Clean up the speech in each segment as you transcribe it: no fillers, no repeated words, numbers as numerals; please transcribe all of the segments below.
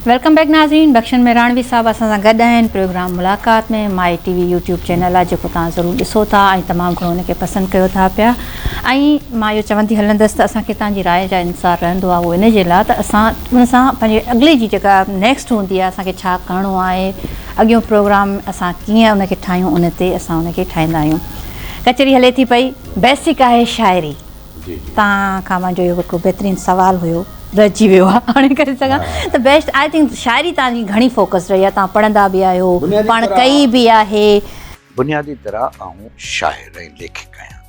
Welcome back नाज़रीन। बख्शन मेराणवी साहब असां सां गॾु आहिनि प्रोग्राम मुलाक़ात में। माई टीवी यूट्यूब चैनल आहे जेको तव्हां ज़रूरु ॾिसो था ऐं तमामु घणो उनखे पसंदि कयो था पिया। ऐं मां इहो चवंदी हलंदसि त असांखे तव्हांजी राय जा इंतज़ारु रहंदो आहे, उहो इन जे लाइ त असां उन सां पंहिंजे अॻिले जी जेका नेक्स्ट हूंदी आहे, असांखे छा करिणो आहे, अॻियों प्रोग्राम असां कीअं उनखे ठाहियूं, उन ते असां उनखे ठाहींदा आहियूं। कचहरी हले थी पई, बेसिक आहे शाइरी। तव्हां खां मुंहिंजो इहो हिकिड़ो बहितरीनु सुवालु हुयो, रहिजी वियो आहे, हाणे करे सघां त बेस्ट आई थिंक शाइरी तव्हांजी घणी फोकस रही आहे, तव्हां पढ़ंदा बि आहियो, पाण कई बि आहे। बुनियादी तरह आऊं शाइर ऐं लेखक आहियां,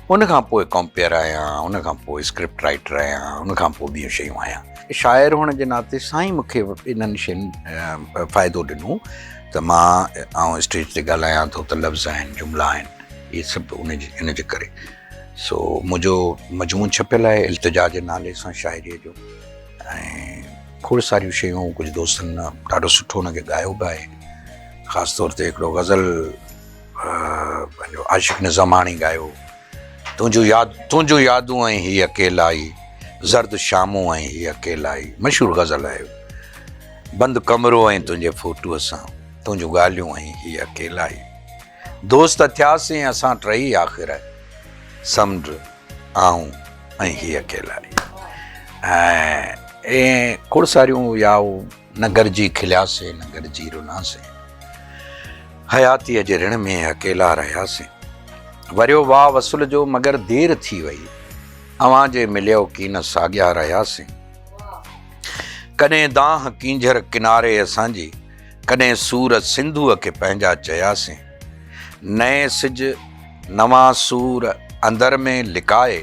उनखां पोइ कॉम्पेयर आहियां, उनखां पोइ स्क्रिप्ट राइटर आहियां, उनखां पोइ ॿियूं शयूं आहियां। शाइर हुअण जे नाते सां ई मूंखे इन्हनि शयुनि फ़ाइदो ॾिनो त मां स्टेज ते ॻाल्हायां थो त लफ़्ज़ आहिनि, जुमिला आहिनि, इहे सभु इन जे करे। सो मुंहिंजो मजमून छपियल आहे इल्तिजा जे नाले सां शाइरीअ जो, ऐं खोड़ सारियूं शयूं, कुझु दोस्तनि ॾाढो सुठो हुनखे ॻायो बि आहे। ख़ासि तौर ते हिकिड़ो ग़ज़ल पंहिंजो आशिक़ निज़ामाणी ॻायो, तुंहिंजूं यादूं ऐं हीअ अकेलाई, ज़र्द शामूं ऐं हीअ अकेलाई, मशहूरु ग़ज़ल आहे। बंदि कमिरो ऐं तुंहिंजे फोटूअ सां, तुंहिंजूं ॻाल्हियूं ऐं हीअ अकेलाई, दोस्त थियासीं असां टई आख़िर, समुंड आऊं ऐं हीअ अकेलाई। ऐं खोड़ सारियूं याऊं, न गरजी खिलियासीं न गरजी रुनासीं, हयातीअ जे ऋण में अकेला रहियासीं, वरियो वाह वसूल जो मगर देरि थी वई, अवां जे मिलियो कीन साॻिया रहियासीं, कॾहिं दाह कींझर किनारे असांजी, कॾहिं सूर सिंधूअ खे पंहिंजा चयासीं, नए सिज नवां सूर अंदर में लिकाए,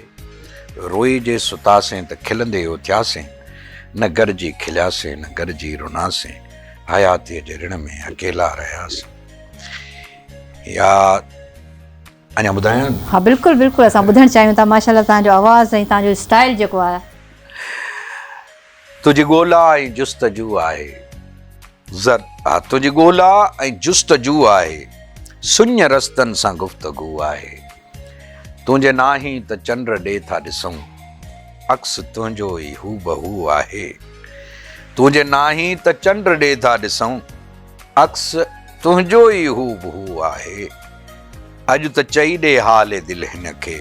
रोई जे सुतासीं त खिलंदे उथियासीं, न गरजी खिलियासीं न गरजी रुनासीं, हयातीअ जे ऋण में अकेला रहियासीं। या अञा ॿुधायां? हा बिल्कुलु बिल्कुलु, असां ॿुधणु चाहियूं था। माशाल्लाह तव्हांजो आवाज़ ऐं तव्हांजो स्टाइल जेको आहे। तुंहिंजी ॻोल्हा ऐं जुस्तजू आहे, तुंहिंजी ॻोल्हा ऐं जुस्तजू आहे, सुञ रस्तनि सां गुफ़्तगू आहे, तुंहिंजे नाही त चंड ॾे था ॾिसूं, अक्स तुंहिंजो ई हू बहू आहे, तुंहिंजे नाही त चंड ॾे था ॾिसूं, अक्स तुंहिंजो ई हू बहू आहे, अॼु त चई ॾे हाल दिलि हिन खे,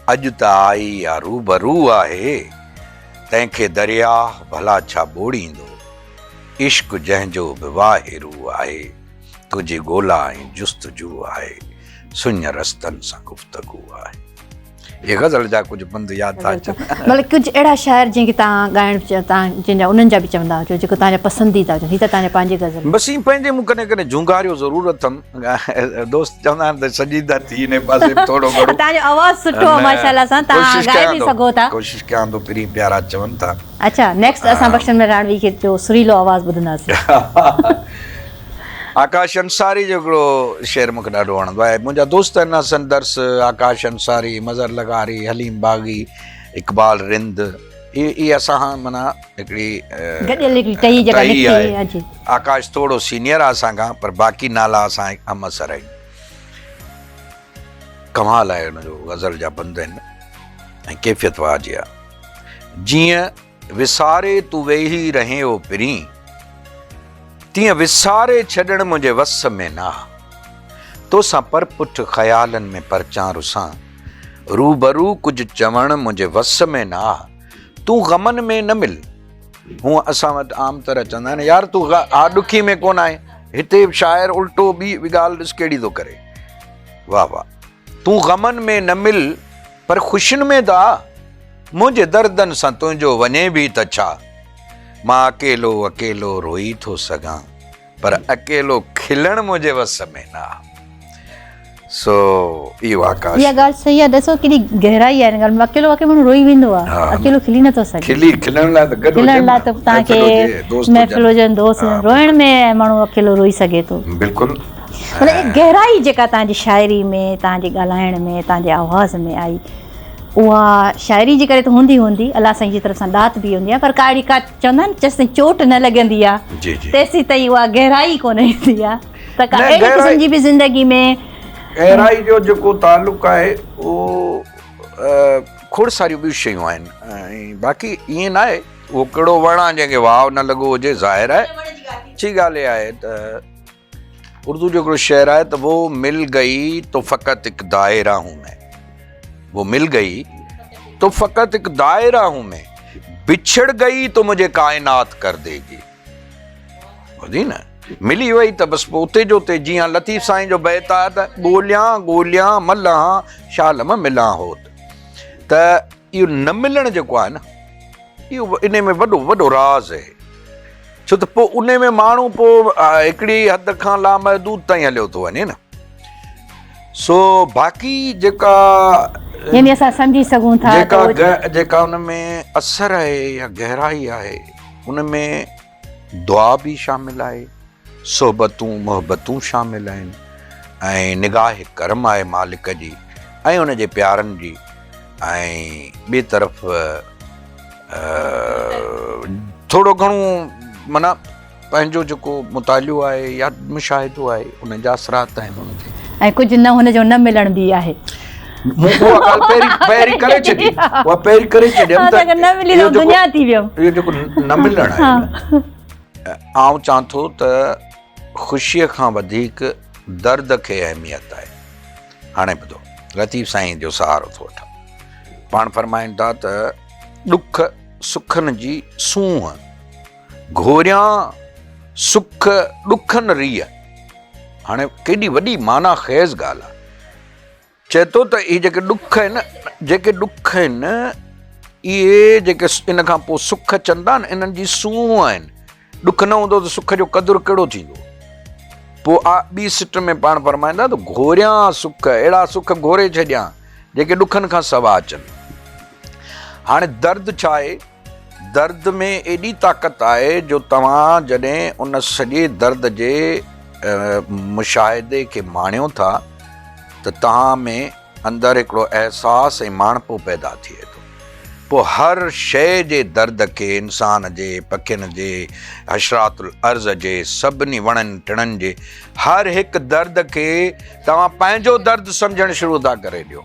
अॼु त आई या रूबरू आहे, तंहिंखे दरिया भला छा ॿोड़ींदो, इश्क जंहिंजो बि वाहिरू आहे, तुंहिंजी ॻोल्हा ऐं जुस्तजू आहे, सुञ रस्तनि सां गुफ़्तगू आहे। ये ग़ज़ल जा कुझु बंद यादि था अचनि। मतिलबु कुझु अहिड़ा शाइर जंहिंखे तव्हां ॻाइण तव्हां जंहिंजा उन्हनि जा बि चवंदा हुजो, जेको तव्हांजा पसंदीदा हुजनि, हीअ त तव्हांजे पंहिंजे ग़ज़ल। बसि ई पंहिंजे मूं कॾहिं कॾहिं झुंगारियो ज़रूरु अथमि, दोस्त चवंदा आहिनि त संजीदा थी इन पासे थोरो घणो। तव्हांजो आवाज़ सुठो आहे माशाल्लाह सां, तव्हां ॻाए बि सघो था। कोशिशि कयां थो, पहिरीं प्यारा चवनि था। अच्छा, नेक्स्ट असां बख्शन मेराणवी खे जो सुरीलो आवाज़ ॿुधंदासीं। आकाश अंसारी जो हिकिड़ो शेर मूंखे ॾाढो वणंदो आहे। मुंहिंजा दोस्त आहिनि हसन दर्स, आकाश अंसारी, मज़र लगारी, हलीम बाग़ी, इक़बाल रिंद, इहे असां माना हिकिड़ी टही आहे। आकाश थोरो सीनियर आहे असांखां, पर बाक़ी नाला असां हम असर आहियूं। कमाल आहे हुनजो, ग़ज़ल जा बंद आहिनि ऐं कैफ़ियत वाजी आहे। जीअं विसारे तूं वेही रहे हो पिरीं, तीअं विसारे छॾण मुंहिंजे वस में न, तोसां परपुठ ख़्यालनि में परचां रुसां, रूबरू कुझु चवण मुंहिंजे वस में न, तूं ग़मनि में न मिल। हूअं असां वटि आम तरह चवंदा आहिनि, यार तूं ॾुखी में कोन आहे, हिते शाइर उल्टो ॿी ॻाल्हि ॾिस कहिड़ी थो करे। वाह वाह, तूं ग़मनि में न मिल पर ख़ुशियुनि में त आ, मुंहिंजे दर्दनि सां तुंहिंजो वञे बि त छा, मां अकेलो अकेलो रोई थो सघां, पर अकेलो खिलण मुंहिंजे वस में न आ। सो इहो आकाश, इहा ॻाल्हि सही आहे। ॾिसो केॾी गहराई आहे हिन ॻाल्हि में। अकेलो अकेलो माण्हू रोई वेंदो आहे, अकेलो खिली नथो सघे। खिलण लाइ त गॾु, खिलण लाइ त तव्हांखे महफ़िल हुजनि, दोस्त हुजनि, रोइण में माण्हू अकेलो रोई सघे थो। बिल्कुलु। मतिलबु गहराई जेका तव्हांजी शाइरी में, तव्हांजे ॻाल्हाइण में, तव्हांजे आवाज़ में आई, उहा शाइरी जे करे त हूंदी अलाह साईं जी तरफ़ सां दात बि हूंदी आहे, पर का चवंदा आहिनि जेसिताईं चोट न लॻंदी आहे तेसीं ताईं उहा गहराई कोन ईंदी आहे। त का अहिड़ी क़िस्म जी बि ज़िंदगी में गहराई जो जेको तालुक़ु आहे उहो खोड़ सारियूं ॿियूं शयूं आहिनि, ऐं बाक़ी ईअं न आहे उहो कहिड़ो वणु आहे जंहिंखे वाव न लॻो हुजे, ज़ाहिर आहे। अच्छी ॻाल्हि इहा आहे त उर्दू जो हिकिड़ो शेर आहे त वो मिल गई तो फ़क़त हिकु दायरा हूं मैं, वो मिल गई तो फ़क़त एक दायरा हूं मैं, बिछड़ गई तो मुझे कायनात कर देगी। ॿुधी न, मिली वई त बसि पोइ उते जो उते, जीअं लतीफ़ साईं जो बैत आहे त ॻोल्हियां ॻोल्हियां मल्हां शालम मिलां होत। त इहो न मिलणु जेको आहे न, इहो इन में वॾो वॾो राज़ आहे, छो त पोइ उन में माण्हू पोइ हिकिड़ी हद खां लामहदूद ताईं हलियो थो वञे न। सो बाक़ी जेका यानी असां सम्झी सघूं था जेका उन में असर आहे या गहराई आहे, उन में दुआ बि शामिल आहे, सोहबतूं मोहबतूं शामिल आहिनि, ऐं निगाह करम आहे मालिक जी ऐं उन जे प्यारनि जी, ऐं ॿिए तरफ़ थोरो घणो माना पंहिंजो जेको मुतालियो आहे या मुशाहिदो आहे उन जा असरात आहिनि उन ते, ऐं कुझु न हुनजो न मिलण बि आहे। पहिरीं करे छॾियमि त न मिली त दुनिया थी वियो। इहो जेको न मिलण आहे, आउं चवां थो त ख़ुशीअ खां वधीक दर्द खे अहमियत आहे। हाणे ॿुधो, लतीफ़ साईं जो सहारो थो वठां, पाण फरमाइनि था त ॾुख सुखनि जी सूंहं, घोरियां सुख ॾुखनि रीह। हाणे केॾी वॾी माना ख़ेज़ ॻाल्हि आहे। चए थो त इहे जेके ॾुख आहिनि इहे जेके इन खां पोइ सुख अचनि था न, इन्हनि जी सूंहं आहिनि। ॾुख न हूंदो त सुख जो क़दुरु कहिड़ो थींदो। पोइ ॿी सिट में पाण फरमाईंदा त घोरियां सुख, अहिड़ा सुख घोरे छॾियां जेके ॾुखनि खां सवा अचनि। हाणे दर्द छा आहे, दर्द में एॾी ताक़त आहे जो तव्हां जॾहिं उन सॼे दर्द जे मुशाहिदे खे माणियो था त तव्हां में अंदरि हिकिड़ो अहसास ऐं माणपो पैदा थिए थो। पोइ हर शइ जे दर्द खे, इंसान जे, पखियुनि जे, हशरातुल अर्ज़ जे, सभिनी वणनि टिणनि जे हर हिकु दर्द खे तव्हां पंहिंजो दर्द सम्झणु शुरू था करे ॾियो।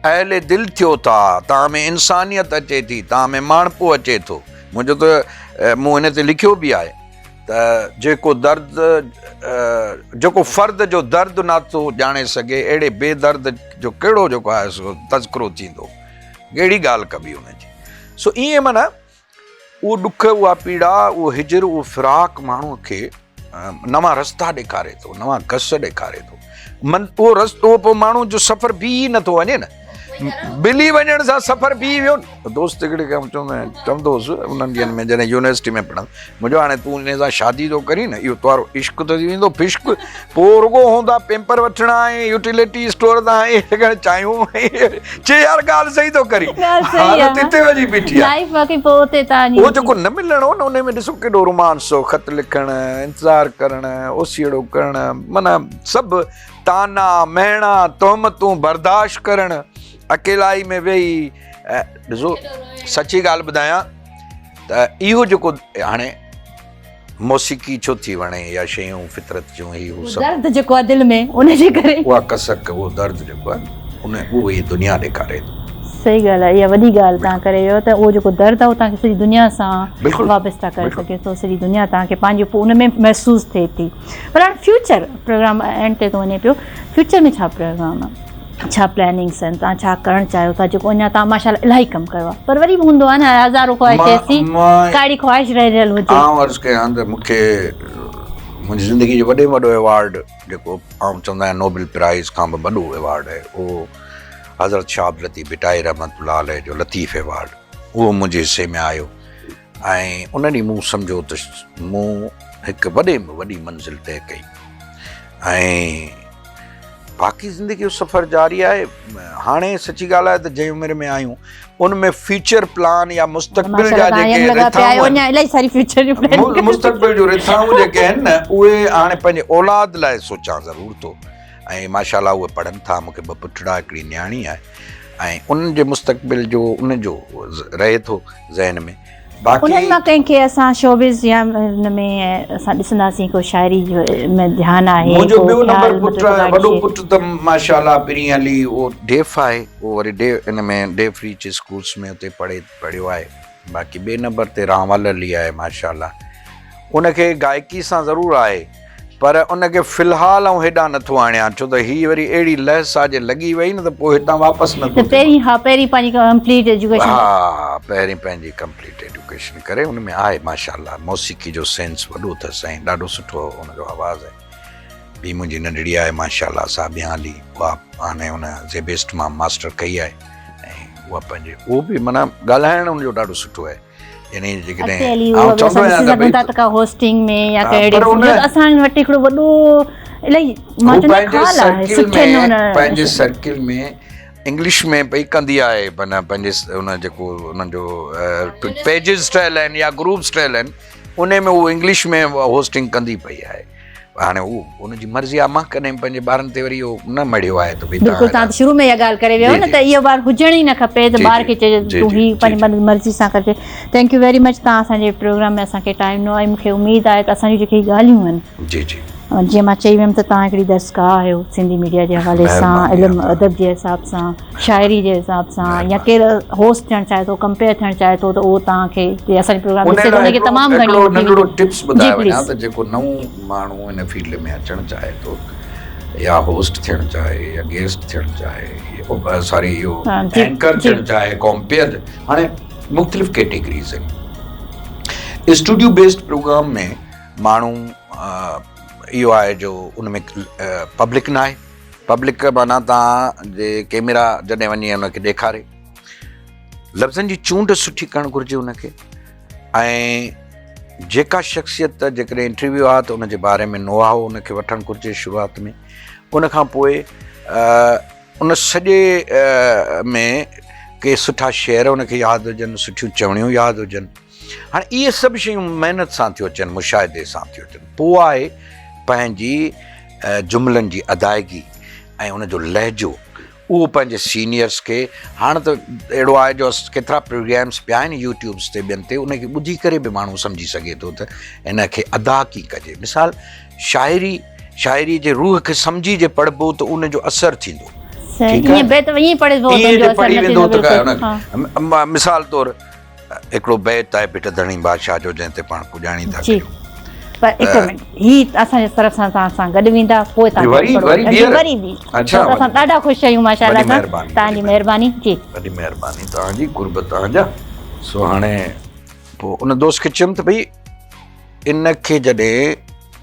अहले दिलि थियो था, तव्हां में इंसानियत अचे थी, तव्हां में माणपो अचे थो। मुंहिंजो त मूं हिन ते लिखियो बि आहे त जेको फ़र्द जो दर्द नथो ॼाणे सघे, अहिड़े बेदर्द जो कहिड़ो जेको आहे सो तज़किरो थींदो, कहिड़ी ॻाल्हि कबी हुनजी। सो ईअं माना उहो ॾुख, उहा पीड़ा, उहो हिजर, उहो फिराक माण्हूअ खे नवां रस्ता ॾेखारे थो, नवां घस ॾेखारे थो। उहो रस्तो पोइ माण्हू जो सफ़र बीह नथो वञे न, बिली वञण सां सफ़र बीह वियो न। दोस्त हिकिड़े खे चवंदो हुउसि उन्हनि ॾींहंनि में जॾहिं यूनिवर्सिटी में पढ़नि, मुंहिंजो हाणे तूं इन सां शादी थो करी न, इहो तुंहिंजो इश्क त थी वेंदो फिश्क, पोइ रुॻो हूंदा पेपर वठणा ऐं यूटिलिटी स्टोर तां चाहियूं। चए यार ॻाल्हि सही थो करी, हालत हिते वञी बीठी आहे। उहो जेको न मिलणो न, उन में ॾिसो केॾो रोमांस हो, ख़त लिखणु, इंतज़ारु करणु, ओसीड़ो करणु, माना सभु ताना महणा तोहमतूं बर्दाश्त करणु, अकेलाई में वेही। ॾिसो सची ॻाल्हि ॿुधायां त इहो जेको हाणे मौसीक़ी छो थी वणे या शयूं फितरत जूं दर्द जेको आहे दिलि में, उनजे करे उहा कसक, उहो दर्द जेको आहे उन उहो ई दुनिया ॾेखारे थो। सही ॻाल्हि आहे, इहा वॾी ॻाल्हि तव्हां करे वियो त उहो जेको दर्द आहे उहो तव्हांखे सॼी दुनिया सां वाबस्ता करे सघे थो, सॼी दुनिया तव्हांखे पंहिंजो पोइ उन में महसूसु थिए थी। पर हाणे फ्यूचर प्रोग्राम एंड ते थो वञे पियो, फ्यूचर में छा प्रोग्राम आहे, छा प्लैनिंग्स आहिनि, तव्हां छा करणु चाहियो था, जेको अञा तव्हां माशाल्लाह इलाही कमु कयो आहे, पर वरी बि हूंदो आहे न हज़ारो ख़्वाहिश, कहिड़ी ख़्वाहिश रहियल हुजे। आउं अर्ज़ु कयां त मूंखे मुंहिंजी ज़िंदगी जो वॾे में वॾो अवॉर्ड जेको आउं चवंदा आहिनि नोबेल प्राइज़ खां बि वॾो अवॉर्ड आहे, उहो हज़रत शाह अब्दुल लतीफ़ भिटाई रहमतुल्लाह अलैह जो लतीफ़ अवॉर्ड, उहो मुंहिंजे हिसे में आयो। ऐं उन ॾींहुं मूं सम्झो त मूं हिकु वॾे में वॾी मंज़िल तइ कई। ऐं बाक़ी ज़िंदगी जो सफ़र जारी आहे। हाणे सची ॻाल्हि आहे त जंहिं उमिरि में आहियूं उन में फ्यूचर प्लान या मुस्तक़बिल जा जेके मुस्तक़बिल जो रिथाऊं जेके आहिनि न उहे हाणे पंहिंजे औलाद लाइ सोचां ज़रूरु थो। ऐं माशाल्लाह उहे पढ़नि था, मूंखे 2 पुटड़ा हिकिड़ी न्याणी आहे ऐं उन्हनि जे मुस्तक़बिल जो उनजो रहे थो ज़हन में। उन्हनि मां कंहिंखे असां शोबिज़ या हिन में असां ॾिसंदासीं को शाइरी जो में ध्यानु आहे? मुंहिंजो ॿियो नंबर पुटु आहे, वॾो पुटु त माशाल्लाह ॿिनी हली उहो डेफ आहे, उहो वरी हिन में डेफ रीच स्कूल्स में उते पढ़ियो आहे। बाक़ी ॿिए नंबर ते रामवाल अली आहे माशाल्लाह। उनखे गायकी सां ज़रूरु आहे पर उनखे फ़िलहाल ऐं हेॾां नथो आणियां, छो त हीअ वरी अहिड़ी लहस आहे जे लॻी वई न त पोइ हितां वापसि नथो। पहिरीं पंहिंजी कंप्लीट एजुकेशन, हा पहिरीं पंहिंजी कंप्लीट एजुकेशन करे उन में आहे माशाल्लाह। मौसीक़ी जो सेंस वॾो अथसि ऐं ॾाढो सुठो हुनजो आवाज़ु आहे। ॿी मुंहिंजी नंढड़ी आहे माशाल्लाह साबिया अली, उहा हाणे हुन ज़ेबेस्ट मां मास्टर कई आहे ऐं उहा पंहिंजे उहो बि माना ॻाल्हाइण हुनजो ॾाढो सुठो आहे। यानी पंहिंजे सर्किल में इंग्लिश में पई कंदी आहे, माना पंहिंजे हुन जेको हुननि जो पेजिस ठहियल आहिनि या ग्रुप्स ठहियल आहिनि उन में उहो इंग्लिश में होस्टिंग कंदी पई आहे। हाणे उहो उनजी मर्ज़ी आहे, मां कॾहिं पंहिंजे ॿारनि ते वरी इहो न मढ़ियो आहे त बिल्कुलु तव्हां शुरू में इहा ॻाल्हि करे वियो न त इहो ॿार हुजण ई न खपे त ॿार खे चए तूं ही पंहिंजी मर्ज़ी सां कजे। थैंक यू वेरी मच, तव्हां असांजे प्रोग्राम में असांखे टाइम ॾिनो ऐं मूंखे उमेदु आहे त असांजी जेके ॻाल्हियूं आहिनि जी जी जीअं मां चई वियमि त तव्हां हिकिड़ी दस्तगाह आहियो सिंधी मीडिया जे हवाले सां, इल्मु अदब जे हिसाब सां, शाइरी जे हिसाब सां, या केरु होस्ट थियणु चाहे थो, कंपेयर थियणु चाहे थो त उहो तव्हांखे असांजे प्रोग्राम ॾिसे थो उनखे तमामु घणी नंढिड़ो टिप्स ॿुधायो वञा त जेको नओं माण्हू हिन फील्ड में अचणु चाहे थो या होस्ट थियणु चाहे या गेस्ट थियणु चाहे, सॉरी इहो एंकर थियणु चाहे, कंपेयर, हाणे मुख़्तलिफ़ कैटेगरीज़ आहिनि। स्टूडियो बेस्ड प्रोग्राम में माण्हू इहो आहे जो उनमें पब्लिक न आहे। पब्लिक माना तव्हां जे कैमरा जॾहिं वञी उनखे ॾेखारे, लफ़्ज़नि जी चूंड सुठी करणु घुरिजे उनखे, ऐं जेका शख़्सियत जेकॾहिं इंटरव्यू आहे त उनजे बारे में नोहाओ उनखे वठणु घुरिजे शुरूआति में। उनखां पोइ उन सॼे में के सुठा शेर उनखे यादि हुजनि, सुठियूं चवणियूं यादि हुजनि। हाणे इहे सभु शयूं महिनत सां थियूं अचनि, मुशाहिदे सां थियूं अचनि। पोइ आहे पंहिंजी जुमलनि जी अदायगी ऐं उनजो लहजो, उहो पंहिंजे सीनियर्स खे, हाणे त अहिड़ो आहे जो केतिरा प्रोग्राम्स पिया आहिनि यूट्यूब्स ते ॿियनि ते, उनखे ॿुधी करे बि माण्हू सम्झी सघे थो त इनखे अदा कीअं कजे। मिसाल शाइरी जे रूह खे सम्झी जे पढ़िबो त उनजो असरु थींदो, मिसाल तौरु हिकिड़ो बैत आहे भिट धणी बादशाह जो जंहिं ते पाण पुॼाणी था कयूं, पर हिकु मिंट ही असांजे तरफ़ सां तव्हां सां गॾु वेंदा, पोइ असां ॾाढा ख़ुशि आहियूं माशाल्लाह सां। तव्हांजी महिरबानी जी, वॾी महिरबानी तव्हांजी, कुर्बत तव्हांजा। सो हाणे पोइ उन दोस्त खे चयुमि त भई इनखे जॾहिं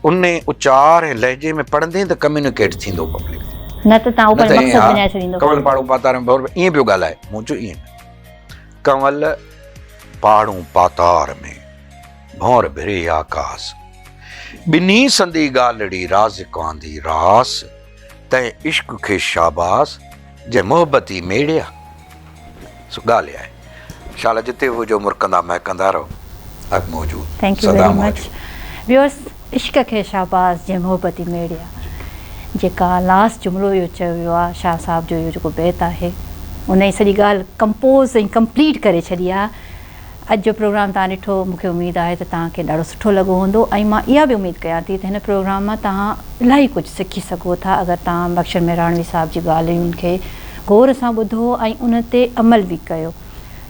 उन उचार ऐं लहजे में पढ़ंदे त कम्युनिकेट थींदो पब्लिक, न त तव्हां ऊपर मक़सद बनाए छॾींदो। कंवल पाड़ू पातार में ईअं पियो ॻाल्हाए, मूं चयो ईअं कंवल पाड़ू पातार में भौर भिरे आकाश, ॿिन्ही संदी ॻाल्हिड़ी राज़ कांदी रास, तंहिं इश्क खे शाबास जंहिं मोहबती मेड़िया। सो ॻाल्हि आहे शाला जिते हुजो मुरकंदा महकंदा रहो, हक़ मौजूद। Thank U very much viewers. इश्क खे शाबास जंहिं मोहबती मेड़िया, जेका लास्ट जुमिलो इहो चयो वियो आहे शाह साहिब जो, इहो जेको बैत आहे उन जी सॼी ॻाल्हि कंपोज़ ऐं कंप्लीट करे छॾी आहे। अॼु जो प्रोग्राम तव्हां ॾिठो, मूंखे उमेदु आहे त तव्हांखे ॾाढो सुठो लॻो हूंदो, ऐं मां इहा बि उमेदु कयां थी त हिन प्रोग्राम मां तव्हां इलाही कुझु सिखी सघो था अगरि तव्हां बख्शन मेहराणवी साहिब जी ॻाल्हियुनि खे गौर सां ॿुधो ऐं उन ते अमल बि कयो।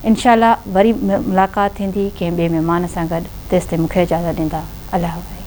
इंशाल्लाह वरी मुलाक़ात थींदी कंहिं ॿिए महिमान सां गॾु, तेसिताईं मूंखे इजाज़त ॾींदा। अल्लाह हाफ़िज़।